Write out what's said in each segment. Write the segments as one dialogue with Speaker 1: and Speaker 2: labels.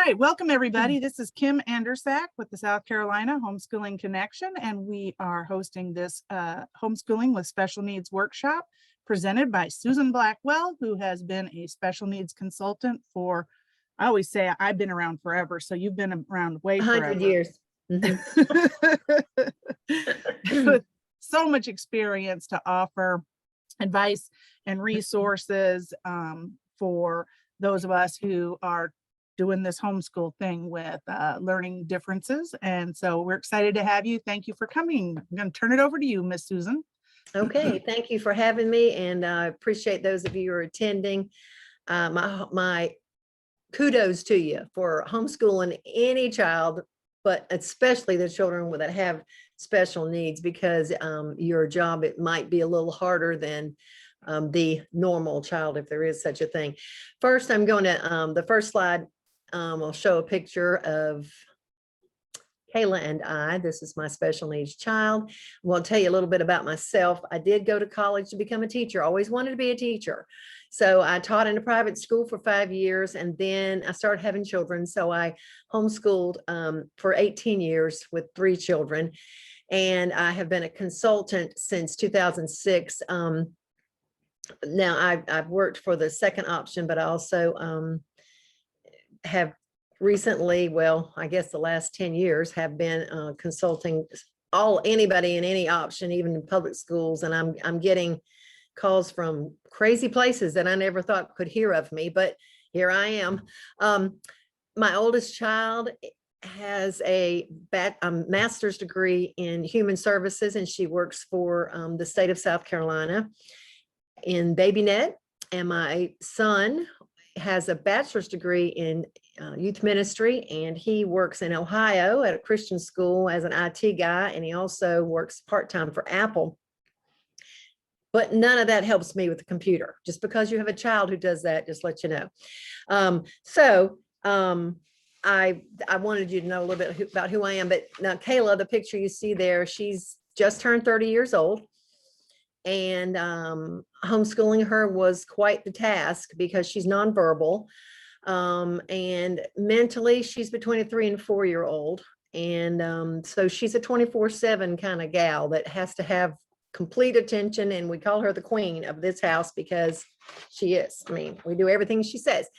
Speaker 1: right, welcome everybody. This is Kim Andersack with the South Carolina Homeschooling Connection, and we are hosting this Homeschooling with Special Needs workshop presented by Susan Blackwell, who has been a special needs consultant for, I always say I've been around forever, so you've been around way
Speaker 2: 100 years.
Speaker 1: With so much experience to offer advice and resources for those of us who are doing this homeschool thing with learning differences. And so we're excited to have you. Thank you for coming. I'm going to turn it over to you, Miss Susan.
Speaker 2: Okay, thank you for having me, and I appreciate those of you who are attending. My kudos to you for homeschooling any child, but especially the children that have special needs, because your job, it might be a little harder than the normal child, if there is such a thing. First, I'm going to, the first slide, I'll show a picture of Kayla and I. This is my special needs child. I'm going to tell you a little bit about myself. I did go to college to become a teacher. Always wanted to be a teacher. So I taught in a private school for 5 years, and then I started having children. So I homeschooled for 18 years with 3 children. And I have been a consultant since 2006. Now I've worked for the second option, but I also have recently, well, I guess the last 10 years, have been consulting anybody in any option, even in public schools. And I'm getting calls from crazy places that I never thought could hear of me, but here I am. My oldest child has a master's degree in human services, and she works for the state of South Carolina in BabyNet. And my son has a bachelor's degree in youth ministry, and he works in Ohio at a Christian school as an IT guy, and he also works part-time for Apple. But none of that helps me with the computer. Just because you have a child who does that, just let you know. I wanted you to know a little bit about who I am. But now Kayla, the picture you see there, she's just turned 30 years old. And homeschooling her was quite the task because she's nonverbal. And mentally, she's between a 3 and 4 year old. And so she's a 24/7 kind of gal that has to have complete attention. And we call her the queen of this house because she is. I mean, we do everything she says.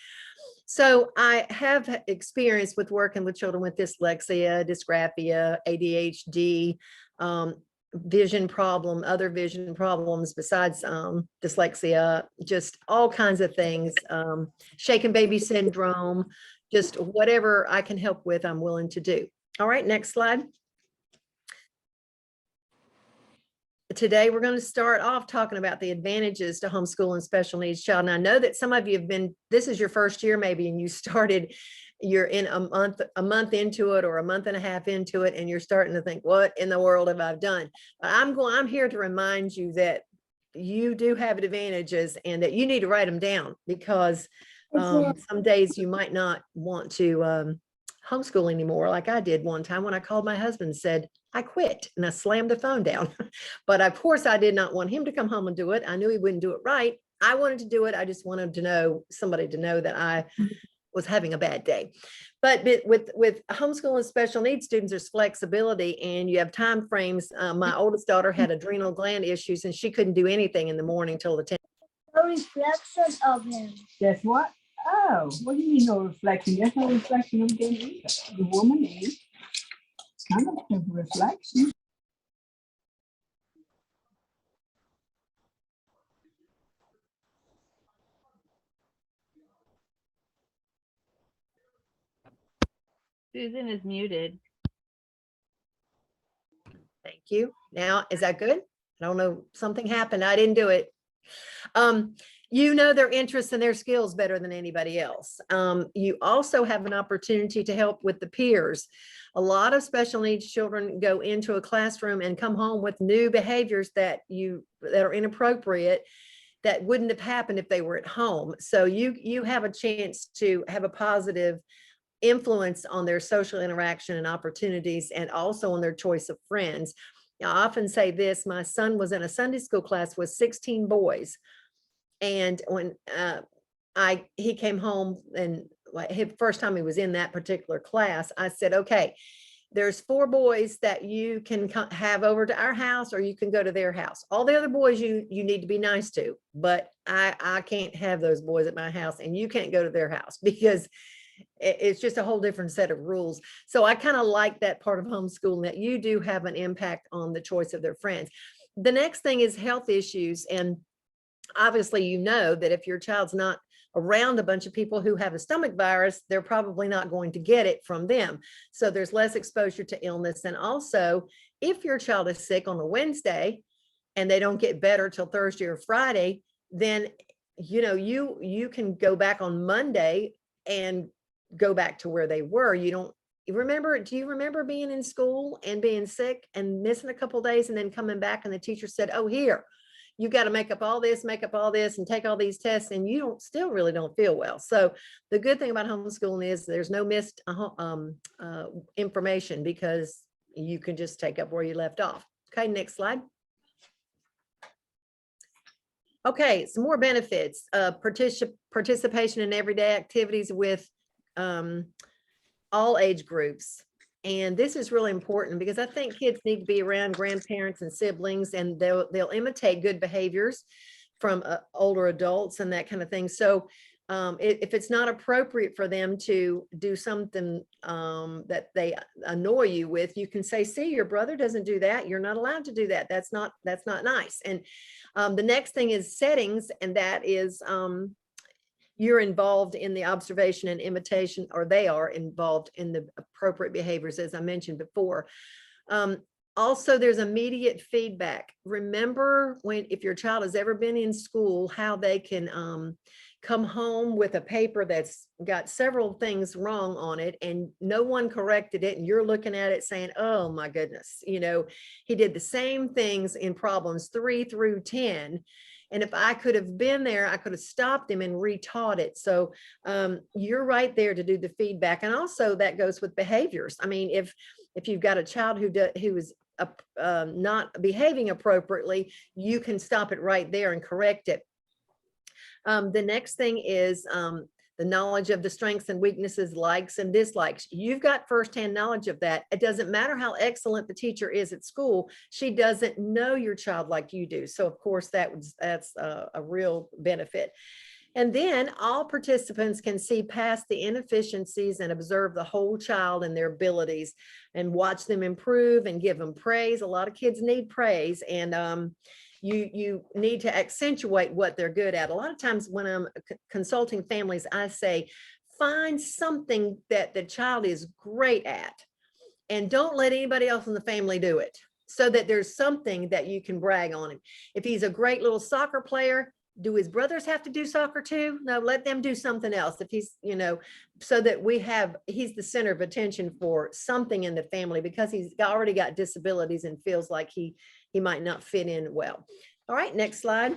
Speaker 2: So I have experience with working with children with dyslexia, dysgraphia, ADHD, other vision problems besides dyslexia, just all kinds of things, shaken baby syndrome, just whatever I can help with, I'm willing to do. All right, next slide. Today, we're going to start off talking about the advantages to homeschooling special needs child. And I know that some of you have been, this is your first year maybe, and you're in a month into it, or a month and a half into it, and you're starting to think, what in the world have I done? But I'm here to remind you that you do have advantages and that you need to write them down, because some days you might not want to homeschool anymore, like I did one time when I called my husband and said, I quit, and I slammed the phone down. But of course, I did not want him to come home and do it. I knew he wouldn't do it right. I wanted to do it. I just wanted to know, somebody to know that I was having a bad day. But with homeschooling special needs students, there's flexibility, and you have time frames. My oldest daughter had adrenal gland issues, and she couldn't do anything in the morning till the 10.
Speaker 3: A reflection of him.
Speaker 4: That's what? Oh, what do you mean no reflection? There's no reflection of them either. The woman is kind of a reflection.
Speaker 5: Susan is muted.
Speaker 2: Thank you. Now, is that good? I don't know, something happened. I didn't do it. You know their interests and their skills better than anybody else. You also have an opportunity to help with the peers. A lot of special needs children go into a classroom and come home with new behaviors that are inappropriate, that wouldn't have happened if they were at home. So you have a chance to have a positive influence on their social interaction and opportunities, and also on their choice of friends. I often say this, my son was in a Sunday school class with 16 boys. And when he came home and first time he was in that particular class, I said, okay, there's 4 boys that you can have over to our house, or you can go to their house. All the other boys you need to be nice to, but I can't have those boys at my house, and you can't go to their house, because it's just a whole different set of rules. So I kind of like that part of homeschooling, that you do have an impact on the choice of their friends. The next thing is health issues. And obviously, you know that if your child's not around a bunch of people who have a stomach virus, they're probably not going to get it from them. So there's less exposure to illness. And also, if your child is sick on a Wednesday and they don't get better till Thursday or Friday, then you can go back on Monday and go back to where they were. Do you remember being in school and being sick and missing a couple of days, and then coming back and the teacher said, oh, here, you got to make up all this and take all these tests, and you still really don't feel well. So the good thing about homeschooling is there's no missed information, because you can just take up where you left off. Okay, next slide. Okay, some more benefits. Participation in everyday activities with all age groups. And this is really important, because I think kids need to be around grandparents and siblings, and they'll imitate good behaviors from older adults and that kind of thing. So if it's not appropriate for them to do something that they annoy you with, you can say, see, your brother doesn't do that. You're not allowed to do that. That's not nice. And the next thing is settings, and that is you're involved in the observation and imitation, or they are involved in the appropriate behaviors, as I mentioned before. Also, there's immediate feedback. Remember, if your child has ever been in school, how they can come home with a paper that's got several things wrong on it, and no one corrected it, and you're looking at it saying, oh my goodness, he did the same things in problems 3 through 10. And if I could have been there, I could have stopped him and retaught it. So you're right there to do the feedback. And also that goes with behaviors. I mean, if you've got a child who is not behaving appropriately, you can stop it right there and correct it. The next thing is the knowledge of the strengths and weaknesses, likes and dislikes. You've got firsthand knowledge of that. It doesn't matter how excellent the teacher is at school. She doesn't know your child like you do. So of course that's a real benefit. And then all participants can see past the inefficiencies and observe the whole child and their abilities, and watch them improve and give them praise. A lot of kids need praise, and you need to accentuate what they're good at. A lot of times when I'm consulting families, I say, find something that the child is great at, and don't let anybody else in the family do it, so that there's something that you can brag on him. If he's a great little soccer player, do his brothers have to do soccer too? No, let them do something else. If he's, so that he's the center of attention for something in the family, because he's already got disabilities and feels like he might not fit in well. All right, next slide.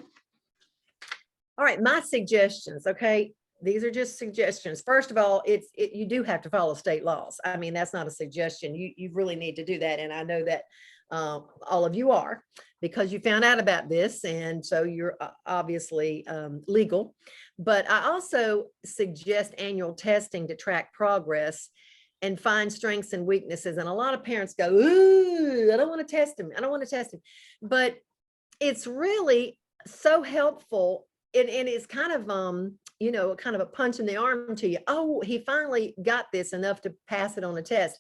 Speaker 2: All right, my suggestions, okay? These are just suggestions. First of all, you do have to follow state laws. I mean, that's not a suggestion. You really need to do that. And I know that all of you are, because you found out about this, and so you're obviously legal. But I also suggest annual testing to track progress and find strengths and weaknesses. And a lot of parents go, ooh, I don't want to test him. I don't want to test him. But it's really so helpful. And it's kind of, kind of a punch in the arm to you. Oh, he finally got this enough to pass it on a test.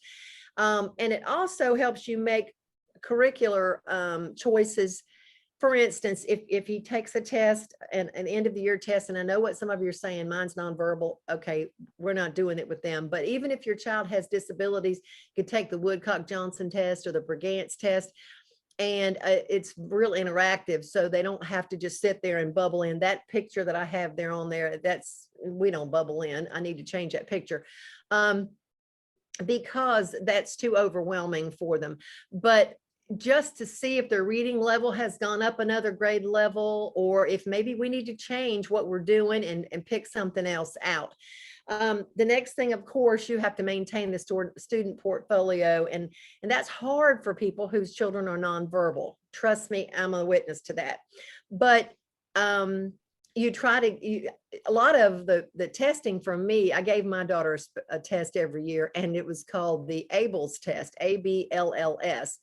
Speaker 2: And it also helps you make curricular choices. For instance, if he takes a test, an end of the year test, and I know what some of you are saying, mine's nonverbal. Okay, we're not doing it with them. But even if your child has disabilities, you could take the Woodcock-Johnson test or the Brigance test, and it's real interactive, so they don't have to just sit there and bubble in. That picture that I have there on there, we don't bubble in. I need to change that picture. Because that's too overwhelming for them. But just to see if their reading level has gone up another grade level, or if maybe we need to change what we're doing and pick something else out. The next thing, of course, you have to maintain the student portfolio, and that's hard for people whose children are nonverbal. Trust me, I'm a witness to that. But you try to, a lot of the testing from me, I gave my daughter a test every year, and it was called the ABLS test, ABLLS.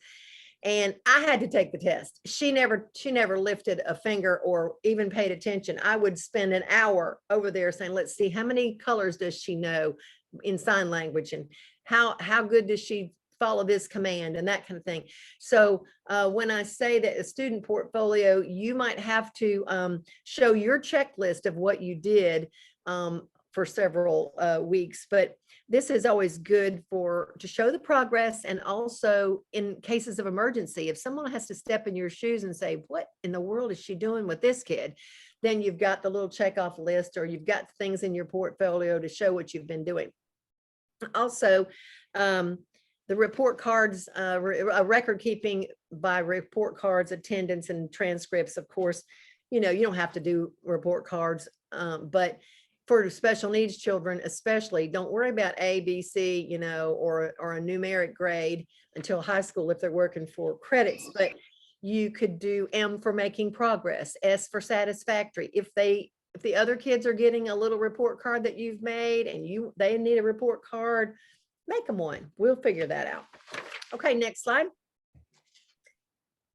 Speaker 2: And I had to take the test. She never lifted a finger or even paid attention. I would spend an hour over there saying, let's see, how many colors does she know in sign language, and how good does she follow this command, and that kind of thing. So when I say that a student portfolio, you might have to show your checklist of what you did for several weeks, but this is always good to show the progress. And also in cases of emergency, if someone has to step in your shoes and say, what in the world is she doing with this kid? Then you've got the little check off list, or you've got things in your portfolio to show what you've been doing. Also, the report cards, record keeping by report cards, attendance and transcripts. Of course, you don't have to do report cards, but for special needs children, especially, don't worry about A, B, C, or a numeric grade until high school if they're working for credits. But you could do M for making progress, S for satisfactory. If the other kids are getting a little report card that you've made and they need a report card, make them one. We'll figure that out. Okay, next slide.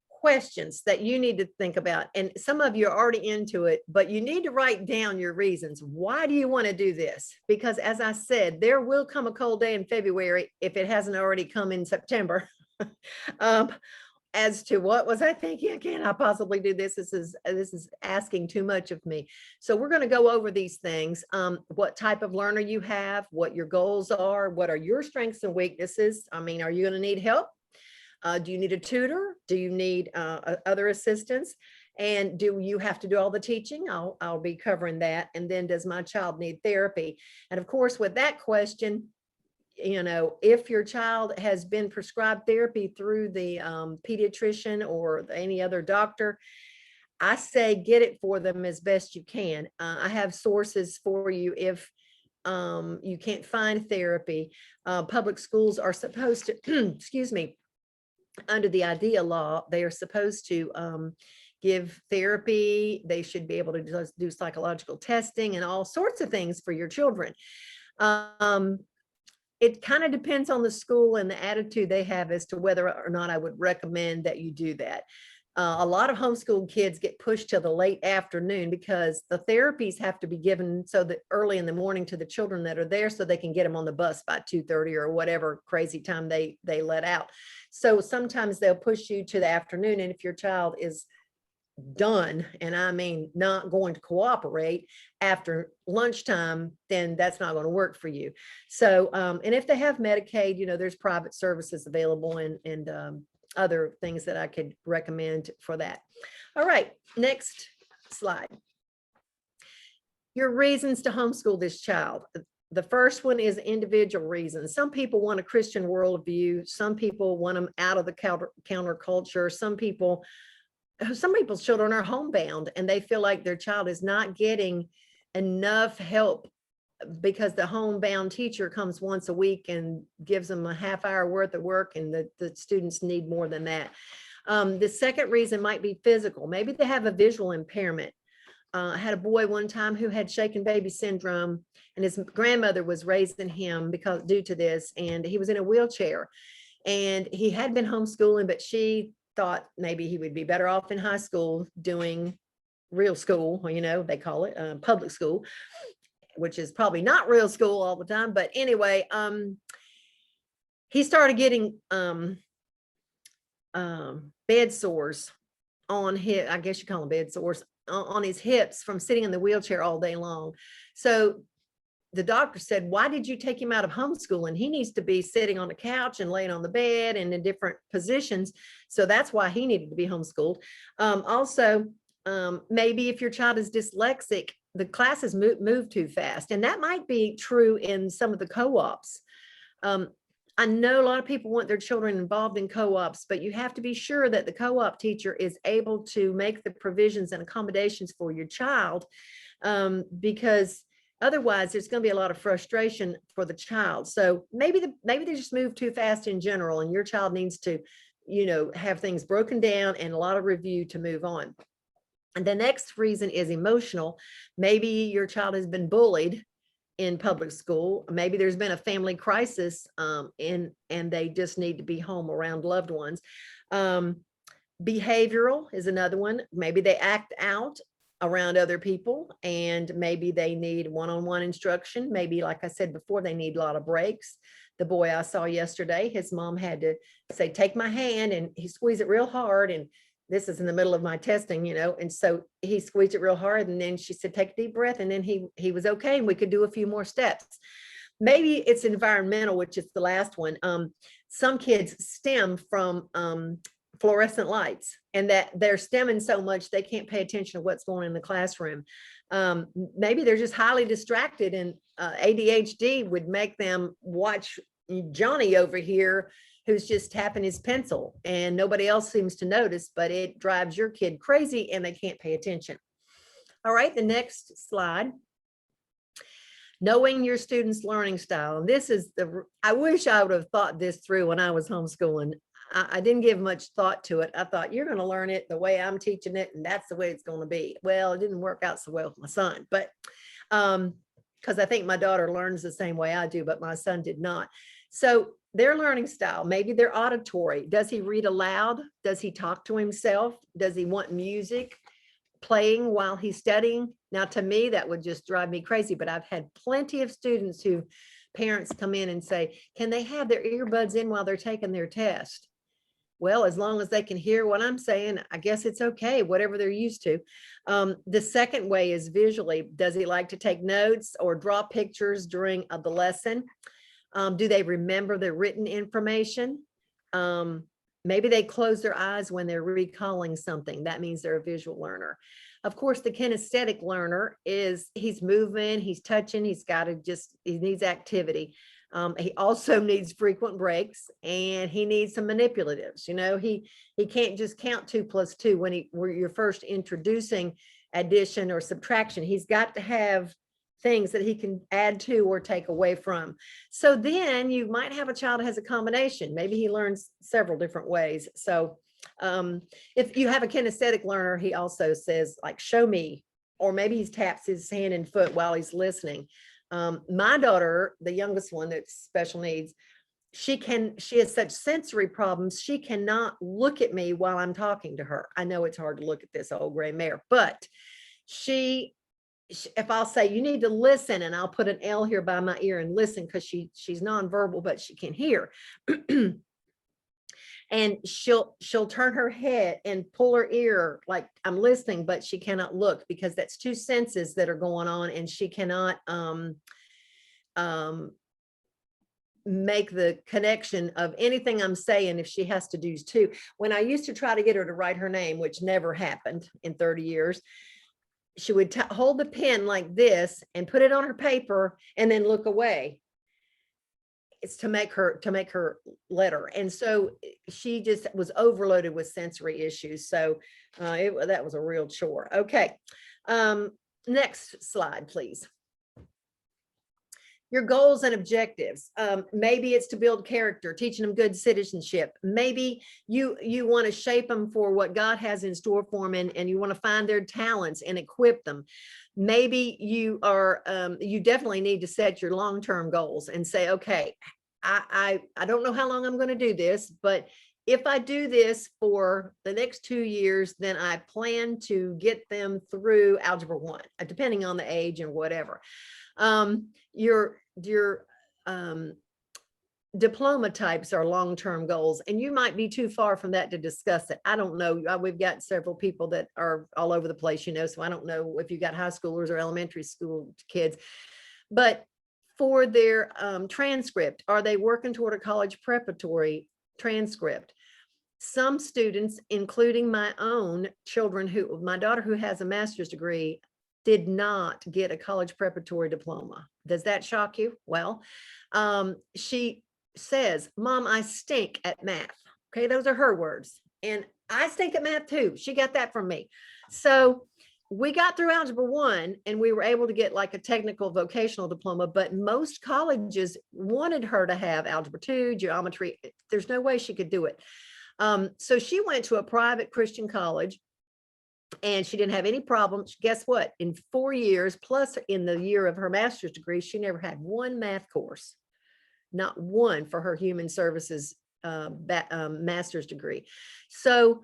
Speaker 2: Questions that you need to think about. And some of you are already into it, but you need to write down your reasons. Why do you want to do this? Because as I said, there will come a cold day in February if it hasn't already come in September. As to what was I thinking? Can I possibly do this? This is asking too much of me. So we're going to go over these things. What type of learner you have, what your goals are, what are your strengths and weaknesses? I mean, are you going to need help? Do you need a tutor? Do you need other assistance? And do you have to do all the teaching? I'll be covering that. And then does my child need therapy? And of course, with that question, if your child has been prescribed therapy through the pediatrician or any other doctor, I say get it for them as best you can. I have sources for you if you can't find therapy. Public schools are supposed to, excuse me, under the IDEA law, they are supposed to give therapy. They should be able to do psychological testing and all sorts of things for your children. It kind of depends on the school and the attitude they have as to whether or not I would recommend that you do that. A lot of homeschooled kids get pushed till the late afternoon because the therapies have to be given so that early in the morning to the children that are there, so they can get them on the bus by 2:30 or whatever crazy time they let out. So sometimes they'll push you to the afternoon, and if your child is done, and I mean not going to cooperate after lunchtime, then that's not going to work for you. So and if they have Medicaid, there's private services available and other things that I could recommend for that. All right, next slide. Your reasons to homeschool this child. The first one is individual reasons. Some people want a Christian worldview. Some people want them out of the counterculture. Some people's children are homebound and they feel like their child is not getting enough help because the homebound teacher comes once a week and gives them a half-hour worth of work, and the students need more than that. The second reason might be physical. Maybe they have a visual impairment. I had a boy one time who had shaken baby syndrome, and his grandmother was raising him due to this, and he was in a wheelchair, and he had been homeschooling, but she thought maybe he would be better off in high school doing real school, they call it public school, which is probably not real school all the time. But anyway, he started getting bed sores on his, I guess you call them bed sores, on his hips from sitting in the wheelchair all day long. So the doctor said, why did you take him out of homeschooling? He needs to be sitting on the couch and laying on the bed and in different positions. So that's why he needed to be homeschooled. Also, maybe if your child is dyslexic, the classes move too fast. And that might be true in some of the co-ops. I know a lot of people want their children involved in co-ops, but you have to be sure that the co-op teacher is able to make the provisions and accommodations for your child, because otherwise there's going to be a lot of frustration for the child. So maybe they just move too fast in general, and your child needs to, have things broken down and a lot of review to move on. And the next reason is emotional. Maybe your child has been bullied in public school. Maybe there's been a family crisis, and they just need to be home around loved ones. Behavioral is another one. Maybe they act out around other people, and maybe they need one-on-one instruction. Maybe, like I said before, they need a lot of breaks. The boy I saw yesterday, his mom had to say, take my hand, and he squeezed it real hard. And this is in the middle of my testing, and so he squeezed it real hard. And then she said, take a deep breath. And then he was okay. And we could do a few more steps. Maybe it's environmental, which is the last one. Some kids stem from fluorescent lights, and that they're stemming so much they can't pay attention to what's going on in the classroom. Maybe they're just highly distracted, and ADHD would make them watch Johnny over here, who's just tapping his pencil, and nobody else seems to notice, but it drives your kid crazy and they can't pay attention. All right, the next slide. Knowing your students' learning style. And this is I wish I would have thought this through when I was homeschooling. I didn't give much thought to it. I thought, you're going to learn it the way I'm teaching it, and that's the way it's going to be. Well, it didn't work out so well with my son, but because I think my daughter learns the same way I do, but my son did not. So their learning style, maybe they're auditory. Does he read aloud? Does he talk to himself? Does he want music playing while he's studying? Now, to me, that would just drive me crazy, but I've had plenty of students who parents come in and say, can they have their earbuds in while they're taking their test? Well, as long as they can hear what I'm saying, I guess it's okay, whatever they're used to. The second way is visually. Does he like to take notes or draw pictures during the lesson? Do they remember the written information? Maybe they close their eyes when they're recalling something. That means they're a visual learner. Of course, the kinesthetic learner is he's moving, he's touching, he needs activity. He also needs frequent breaks, and he needs some manipulatives. He can't just count 2 + 2 when you're first introducing addition or subtraction. He's got to have things that he can add to or take away from. So then you might have a child that has a combination. Maybe he learns several different ways. So if you have a kinesthetic learner, he also says, like, show me, or maybe he taps his hand and foot while he's listening. My daughter, the youngest one that's special needs, she has such sensory problems. She cannot look at me while I'm talking to her. I know it's hard to look at this old gray mare, but if I'll say, you need to listen, and I'll put an L here by my ear and listen, because she's nonverbal, but she can hear. And she'll turn her head and pull her ear like I'm listening, but she cannot look, because that's 2 senses that are going on, and she cannot make the connection of anything I'm saying if she has to do 2. When I used to try to get her to write her name, which never happened in 30 years, she would hold the pen like this and put it on her paper and then look away. It's to make her letter. And so she just was overloaded with sensory issues. So that was a real chore. Okay. Next slide, please. Your goals and objectives. Maybe it's to build character, teaching them good citizenship. Maybe you want to shape them for what God has in store for them, and you want to find their talents and equip them. Maybe you definitely need to set your long-term goals and say, okay, I don't know how long I'm going to do this, but if I do this for the next 2 years, then I plan to get them through Algebra 1, depending on the age and whatever. Your diploma types are long-term goals, and you might be too far from that to discuss it. I don't know. We've got several people that are all over the place, so I don't know if you got high schoolers or elementary school kids, but for their transcript, are they working toward a college preparatory transcript? Some students, including my own children, my daughter who has a master's degree, did not get a college preparatory diploma. Does that shock you? Well, she says, Mom, I stink at math. Okay, those are her words. And I stink at math too. She got that from me. So we got through Algebra 1 and we were able to get like a technical vocational diploma, but most colleges wanted her to have Algebra 2, geometry. There's no way she could do it. So she went to a private Christian college, And she didn't have any problems. Guess what? In 4 years, plus in the year of her master's degree, she never had one math course, not one for her human services master's degree. So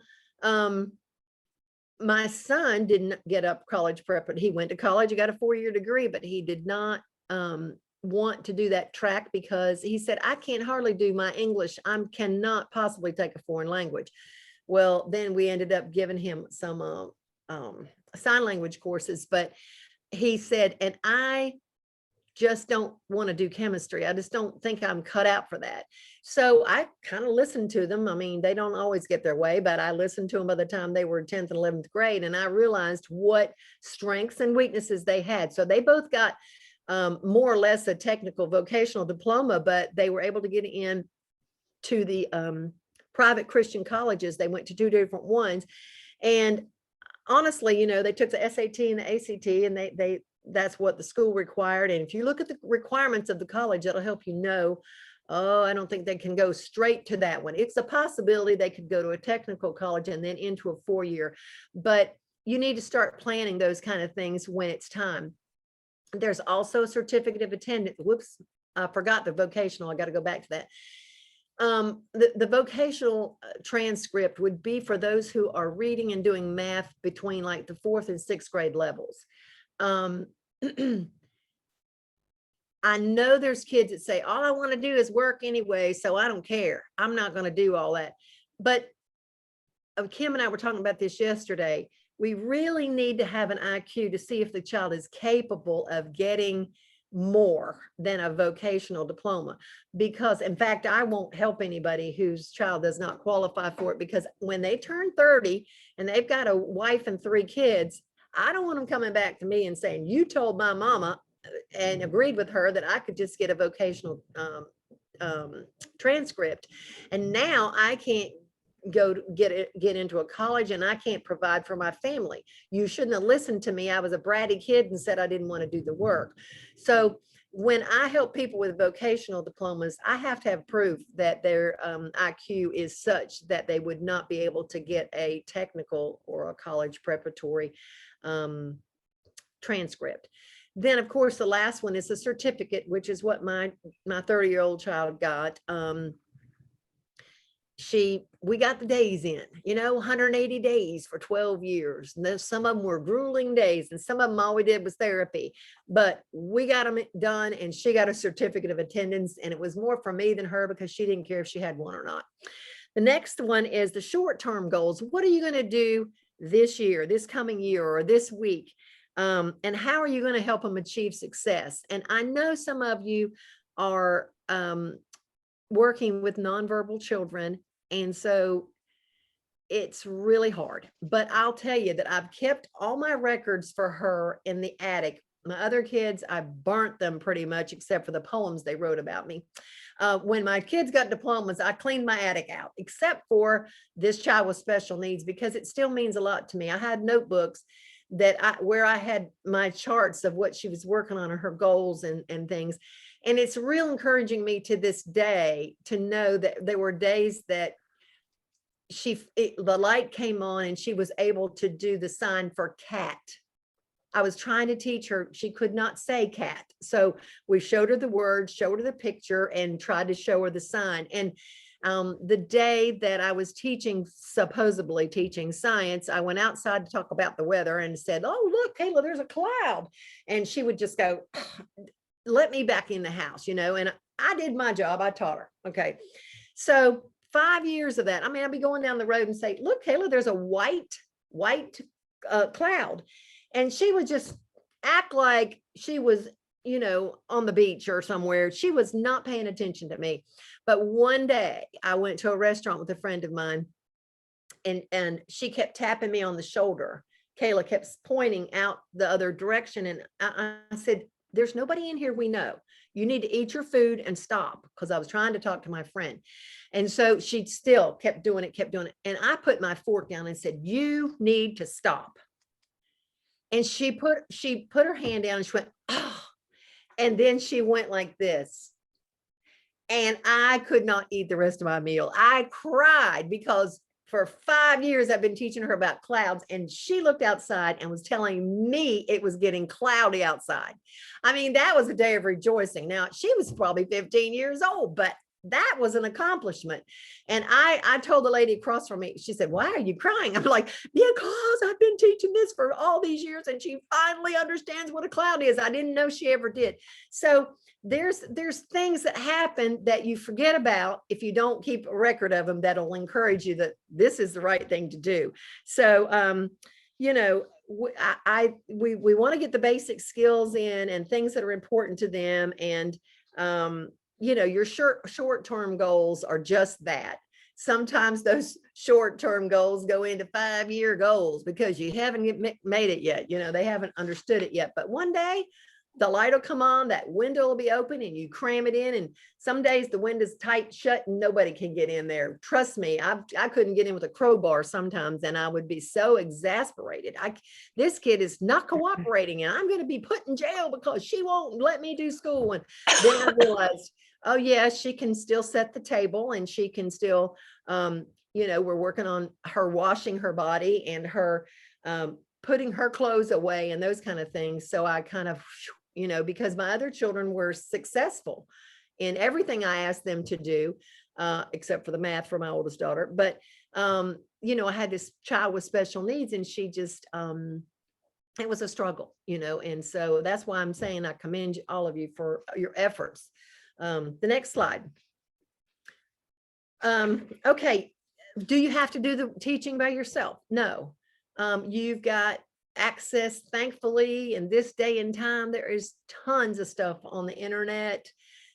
Speaker 2: my son didn't get up college prep, but he went to college, he got a 4-year degree, but he did not want to do that track because he said, I can't hardly do my English. I cannot possibly take a foreign language. Well, then we ended up giving him some sign language courses, but he said, and I just don't want to do chemistry. I just don't think I'm cut out for that. So I kind of listened to them. I mean, they don't always get their way, but I listened to them by the time they were 10th and 11th grade. And I realized what strengths and weaknesses they had. So they both got more or less a technical vocational diploma, but they were able to get in to the private Christian colleges. They went to 2 different ones. And honestly, you know, they took the SAT and the ACT, and that's what the school required. And if you look at the requirements of the college, that'll help you know, oh, I don't think they can go straight to that one. It's a possibility they could go to a technical college and then into a 4-year, but you need to start planning those kind of things when it's time. There's also a certificate of attendance. Whoops, I forgot the vocational. I got to go back to that. The vocational transcript would be for those who are reading and doing math between like the 4th and 6th grade levels. I know there's kids that say, all I want to do is work anyway, so I don't care. I'm not going to do all that. But Kim and I were talking about this yesterday. We really need to have an IQ to see if the child is capable of getting more than a vocational diploma, because in fact, I won't help anybody whose child does not qualify for it, because when they turn 30 and they've got a wife and 3 kids, I don't want them coming back to me and saying, you told my mama and agreed with her that I could just get a vocational transcript. And now I can't go to get into a college, and I can't provide for my family. You shouldn't have listened to me. I was a bratty kid and said I didn't want to do the work. So when I help people with vocational diplomas, I have to have proof that their IQ is such that they would not be able to get a technical or a college preparatory transcript. Then, of course, the last one is a certificate, which is what my 30-year-old child got. We got the days in, 180 days for 12 years. And then some of them were grueling days, and some of them all we did was therapy, but we got them done, and she got a certificate of attendance, and it was more for me than her because she didn't care if she had one or not. The next one is the short-term goals. What are you going to do this year, this coming year, or this week? And how are you going to help them achieve success? And I know some of you are working with nonverbal children, and so it's really hard. But I'll tell you that I've kept all my records for her in the attic. My other kids, I burnt them pretty much, except for the poems they wrote about me. When my kids got diplomas, I cleaned my attic out, except for this child with special needs, because it still means a lot to me. I had notebooks where I had my charts of what she was working on, her goals and things. And it's real encouraging me to this day to know that there were days that the light came on and she was able to do the sign for cat. I was trying to teach her, she could not say cat. So we showed her the word, showed her the picture, and tried to show her the sign. And the day that I was supposedly teaching science, I went outside to talk about the weather and said, oh, look, Kayla, there's a cloud. And she would just go, let me back in the house, and I did my job. I taught her. Okay. So 5 years of that. I mean, I'd be going down the road and say, look, Kayla, there's a white cloud. And she would just act like she was, on the beach or somewhere. She was not paying attention to me. But one day I went to a restaurant with a friend of mine, and she kept tapping me on the shoulder. Kayla kept pointing out the other direction. And I said, there's nobody in here we know. You need to eat your food and stop, because I was trying to talk to my friend. And so she still kept doing it. And I put my fork down and said, you need to stop. And she put her hand down and she went, oh, and then she went like this. And I could not eat the rest of my meal. I cried because For 5 years, I've been teaching her about clouds, and she looked outside and was telling me it was getting cloudy outside. I mean, that was a day of rejoicing. Now, she was probably 15 years old, but that was an accomplishment. And I told the lady across from me, she said, "Why are you crying?" I'm like, "Because I've been teaching this for all these years, and she finally understands what a cloud is. I didn't know she ever did." So there's things that happen that you forget about if you don't keep a record of them, that'll encourage you that this is the right thing to do. So you know, we want to get the basic skills in and things that are important to them. And you know, your short-term goals are just that. Sometimes those short-term goals go into 5-year goals because you haven't made it yet. You know, they haven't understood it yet. But one day the light will come on, that window will be open, and you cram it in. And some days the window's tight shut and nobody can get in there. Trust me, I couldn't get in with a crowbar sometimes, and I would be so exasperated. This kid is not cooperating, and I'm going to be put in jail because she won't let me do school. And then I realized, oh yeah, she can still set the table, and she can still, you know, we're working on her washing her body and her putting her clothes away and those kind of things. So I kind of, you know, because my other children were successful in everything I asked them to do, except for the math for my oldest daughter. But, you know, I had this child with special needs, and she just, it was a struggle, you know, and so that's why I'm saying I commend all of you for your efforts. The next slide. Okay. Do you have to do the teaching by yourself? No. You've got access, thankfully, in this day and time. There is tons of stuff on the internet.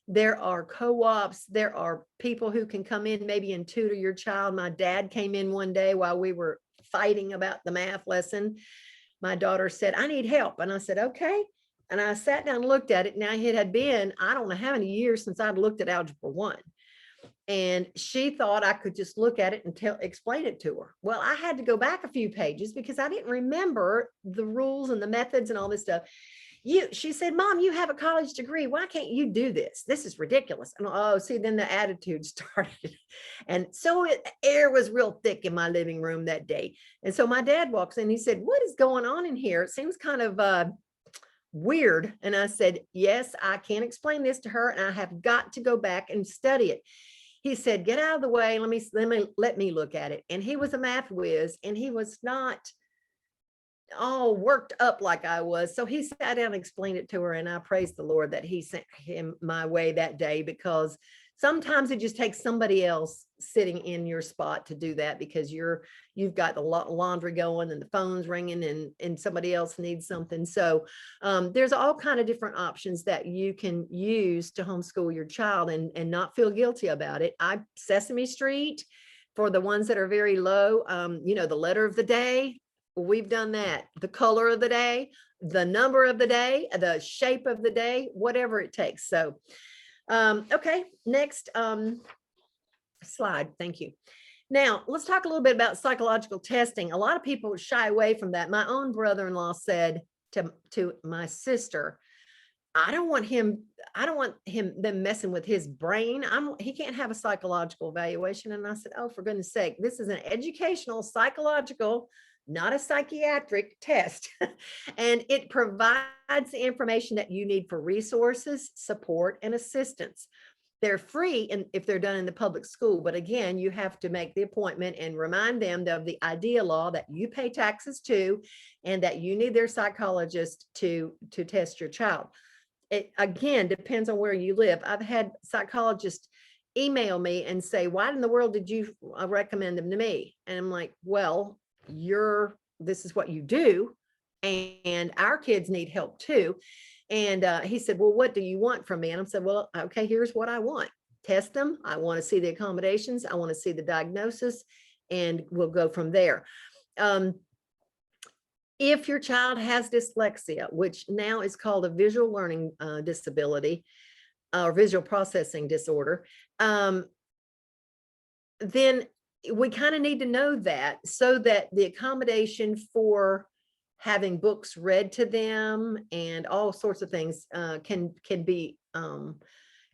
Speaker 2: There are co-ops. There are people who can come in maybe and tutor your child. My dad came in one day while we were fighting about the math lesson. My daughter said, "I need help." And I said, "Okay." And I sat down and looked at it. Now it had been, I don't know how many years since I'd looked at Algebra 1. And she thought I could just look at it and explain it to her. Well, I had to go back a few pages because I didn't remember the rules and the methods and all this stuff. She said, "Mom, you have a college degree. Why can't you do this? This is ridiculous." And oh, see, then the attitude started. And so air was real thick in my living room that day. And so my dad walks in, he said, "What is going on in here? It seems kind of weird." And I said, "Yes, I can't explain this to her, and I have got to go back and study it." He said, "Get out of the way. Let me look at it." And he was a math whiz, and he was not all worked up like I was. So he sat down and explained it to her. And I praise the Lord that he sent him my way that day, because sometimes it just takes somebody else sitting in your spot to do that, because you've got the laundry going and the phone's ringing and somebody else needs something. So there's all kind of different options that you can use to homeschool your child and not feel guilty about it. Sesame Street, for the ones that are very low, you know, the letter of the day, we've done that. The color of the day, the number of the day, the shape of the day, whatever it takes. So okay, next slide. Thank you. Now, let's talk a little bit about psychological testing. A lot of people shy away from that. My own brother-in-law said to my sister, I don't want them messing with his brain. He can't have a psychological evaluation." And I said, "Oh, for goodness sake, this is an educational, psychological, not a psychiatric test." And it provides the information that you need for resources, support, and assistance. They're free if they're done in the public school. But again, you have to make the appointment and remind them of the IDEA law that you pay taxes to, and that you need their psychologist to test your child. It again depends on where you live. I've had psychologists email me and say, "Why in the world did you recommend them to me?" And I'm like, "Well, this is what you do, and our kids need help too." And he said, "Well, what do you want from me?" And I said, "Well, okay, here's what I want. Test them. I want to see the accommodations. I want to see the diagnosis, and we'll go from there." If your child has dyslexia, which now is called a visual learning disability or visual processing disorder, then we kind of need to know that, so that the accommodation for having books read to them and all sorts of things can be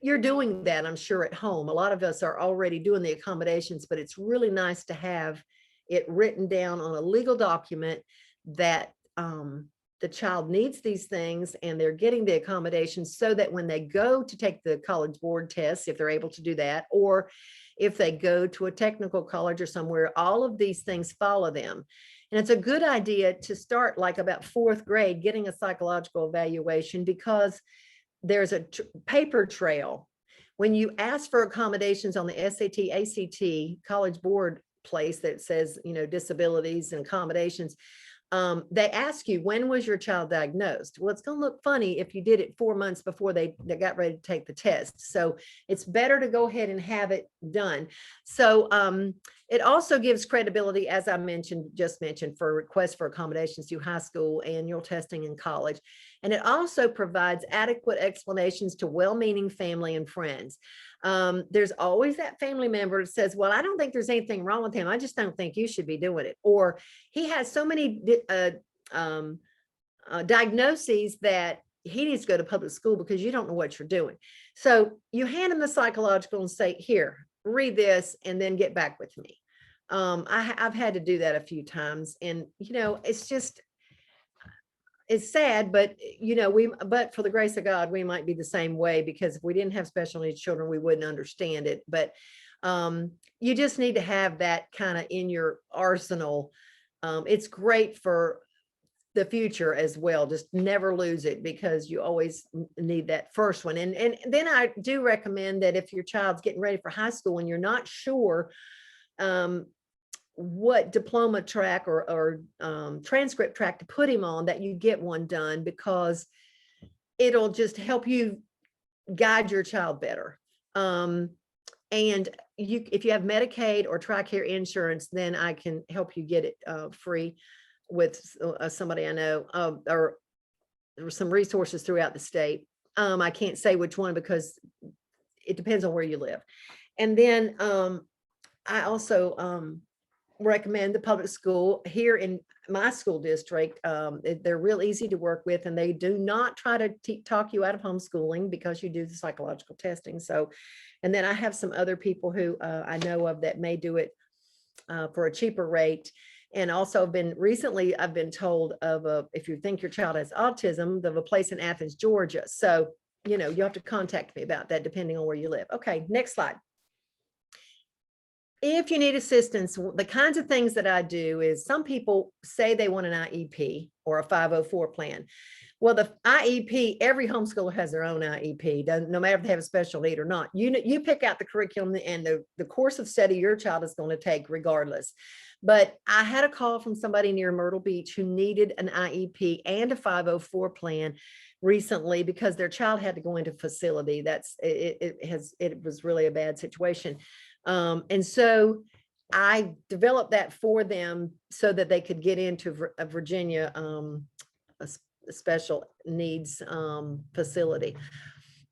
Speaker 2: you're doing that, I'm sure, at home. A lot of us are already doing the accommodations, but it's really nice to have it written down on a legal document that the child needs these things and they're getting the accommodations, so that when they go to take the college board tests, if they're able to do that, or if they go to a technical college or somewhere, all of these things follow them. And it's a good idea to start like about 4th grade, getting a psychological evaluation, because there's a paper trail. When you ask for accommodations on the SAT, ACT, college board place that says, disabilities and accommodations, they ask you, when was your child diagnosed? Well, it's going to look funny if you did it 4 months before they got ready to take the test. So it's better to go ahead and have it done. So it also gives credibility, as I just mentioned, for requests for accommodations through high school, annual testing, and college. And it also provides adequate explanations to well-meaning family and friends. There's always that family member that says, well, I don't think there's anything wrong with him. I just don't think you should be doing it. Or he has so many diagnoses that he needs to go to public school because you don't know what you're doing. So you hand him the psychological and say, here, read this, and then get back with me. I've had to do that a few times, and it's sad, but but for the grace of God, we might be the same way, because if we didn't have special needs children, we wouldn't understand it. But you just need to have that kind of in your arsenal. It's great for the future as well. Just never lose it, because you always need that first one. And then I do recommend that if your child's getting ready for high school and you're not sure what diploma track or transcript track to put him on, that you get one done, because it'll just help you guide your child better. And if you have Medicaid or TRICARE insurance, then I can help you get it free with somebody I know, or some resources throughout the state. I can't say which one because it depends on where you live. And then I also recommend the public school here in my school district. They're real easy to work with, and they do not try to talk you out of homeschooling because you do the psychological testing. So, and then I have some other people who I know of that may do it for a cheaper rate. And also recently I've been told of if you think your child has autism, of a place in Athens, Georgia. So, you have to contact me about that depending on where you live. Okay, next slide. If you need assistance, the kinds of things that I do is, some people say they want an IEP or a 504 plan. Well, the IEP, every homeschooler has their own IEP, no matter if they have a special need or not. You pick out the curriculum and the course of study your child is going to take regardless. But I had a call from somebody near Myrtle Beach who needed an IEP and a 504 plan recently because their child had to go into facility. It was really a bad situation. And so I developed that for them so that they could get into a Virginia a special needs facility.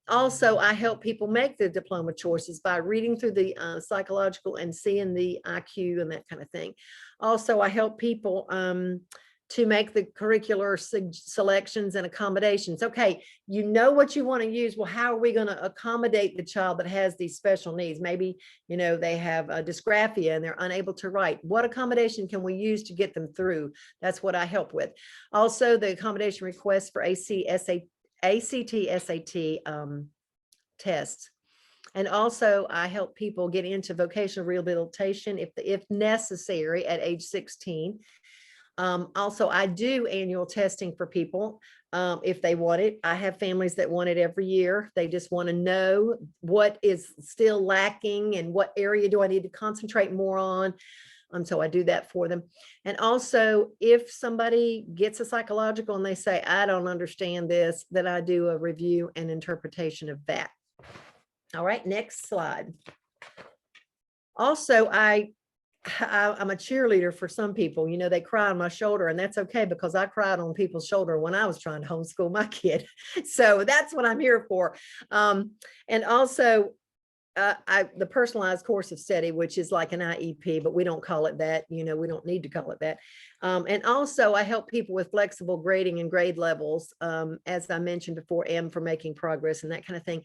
Speaker 2: Also, I help people make the diploma choices by reading through the psychological and seeing the IQ and that kind of thing. Also, I help people to make the curricular selections and accommodations. Okay, you know what you want to use. Well, how are we going to accommodate the child that has these special needs? Maybe, they have a dysgraphia and they're unable to write. What accommodation can we use to get them through? That's what I help with. Also, the accommodation requests for ACT, SAT tests. And also I help people get into vocational rehabilitation if necessary at age 16. Also, I do annual testing for people if they want it. I have families that want it every year. They just want to know what is still lacking and what area do I need to concentrate more on. So I do that for them. And also, if somebody gets a psychological and they say, I don't understand this, then I do a review and interpretation of that. All right, next slide. Also, I'm a cheerleader for some people. They cry on my shoulder, and that's okay because I cried on people's shoulder when I was trying to homeschool my kid. So that's what I'm here for. And also, the personalized course of study, which is like an IEP, but we don't call it that. We don't need to call it that. And also I help people with flexible grading and grade levels, as I mentioned before, M for making progress and that kind of thing.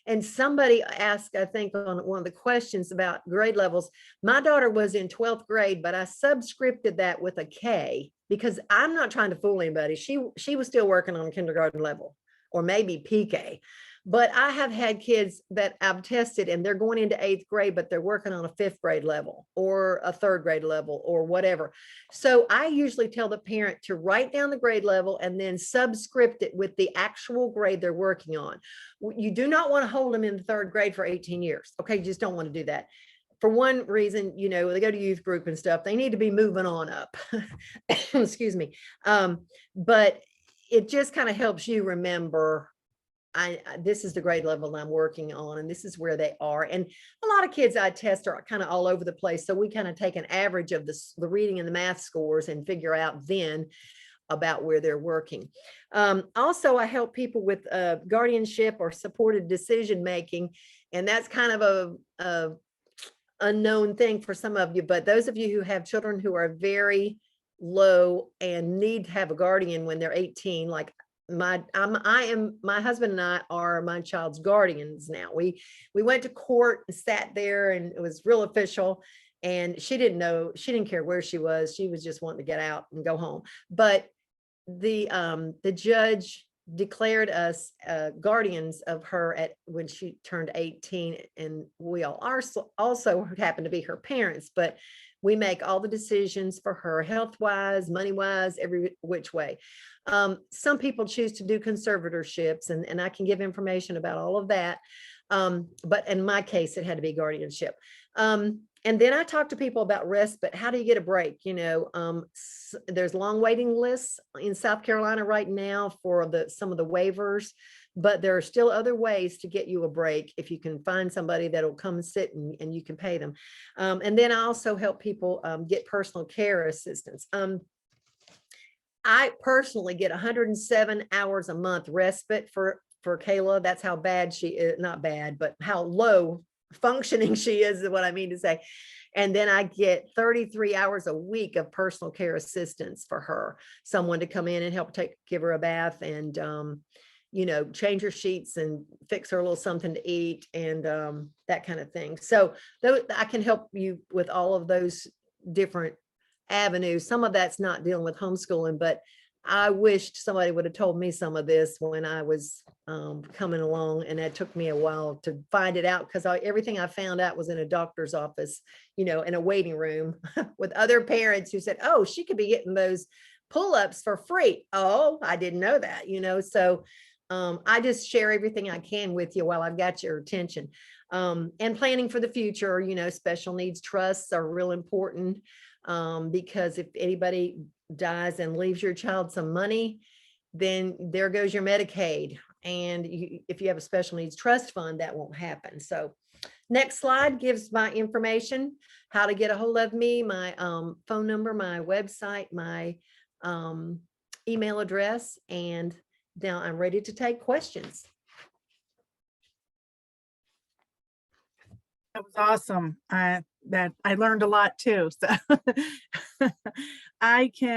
Speaker 2: And somebody asked, I think on one of the questions about grade levels, my daughter was in 12th grade, but I subscripted that with a K because I'm not trying to fool anybody. She was still working on kindergarten level or maybe PK. But I have had kids that I've tested and they're going into 8th grade, but they're working on a 5th grade level or a 3rd grade level or whatever. So I usually tell the parent to write down the grade level and then subscript it with the actual grade they're working on. You do not want to hold them in the 3rd grade for 18 years. Okay, you just don't want to do that. For one reason, they go to youth group and stuff, they need to be moving on up. Excuse me. But it just kind of helps you remember, this is the grade level I'm working on, and this is where they are. And a lot of kids I test are kind of all over the place. So we kind of take an average of the reading and the math scores and figure out then about where they're working. Also, I help people with guardianship or supported decision making. And that's kind of a unknown thing for some of you, but those of you who have children who are very low and need to have a guardian when they're 18, like my husband and I are my child's guardians now. We went to court and sat there, and it was real official, and she didn't care where she was just wanting to get out and go home. But the judge declared us guardians of her when she turned 18, and we all also happen to be her parents, but we make all the decisions for her, health-wise, money-wise, every which way. Some people choose to do conservatorships, and I can give information about all of that. But in my case, it had to be guardianship. And then I talk to people about respite. How do you get a break? There's long waiting lists in South Carolina right now for some of the waivers, but there are still other ways to get you a break if you can find somebody that'll come and sit and you can pay them. And then I also help people get personal care assistance. I personally get 107 hours a month respite for Kayla. That's how bad she is, not bad, but how low functioning she is what I mean to say. And then I get 33 hours a week of personal care assistance for her, someone to come in and help give her a bath and, change her sheets and fix her a little something to eat and that kind of thing. So I can help you with all of those different avenues. Some of that's not dealing with homeschooling, but I wished somebody would have told me some of this when I was coming along, and it took me a while to find it out because everything I found out was in a doctor's office, in a waiting room with other parents who said, oh, she could be getting those pull-ups for free. Oh, I didn't know that, so I just share everything I can with you while I've got your attention. And planning for the future, special needs trusts are real important because if anybody dies and leaves your child some money, then there goes your Medicaid. And if you have a special needs trust fund, that won't happen. So next slide gives my information, how to get a hold of me, my phone number, my website, my email address. And now I'm ready to take questions.
Speaker 1: That was awesome. I learned a lot too. So I can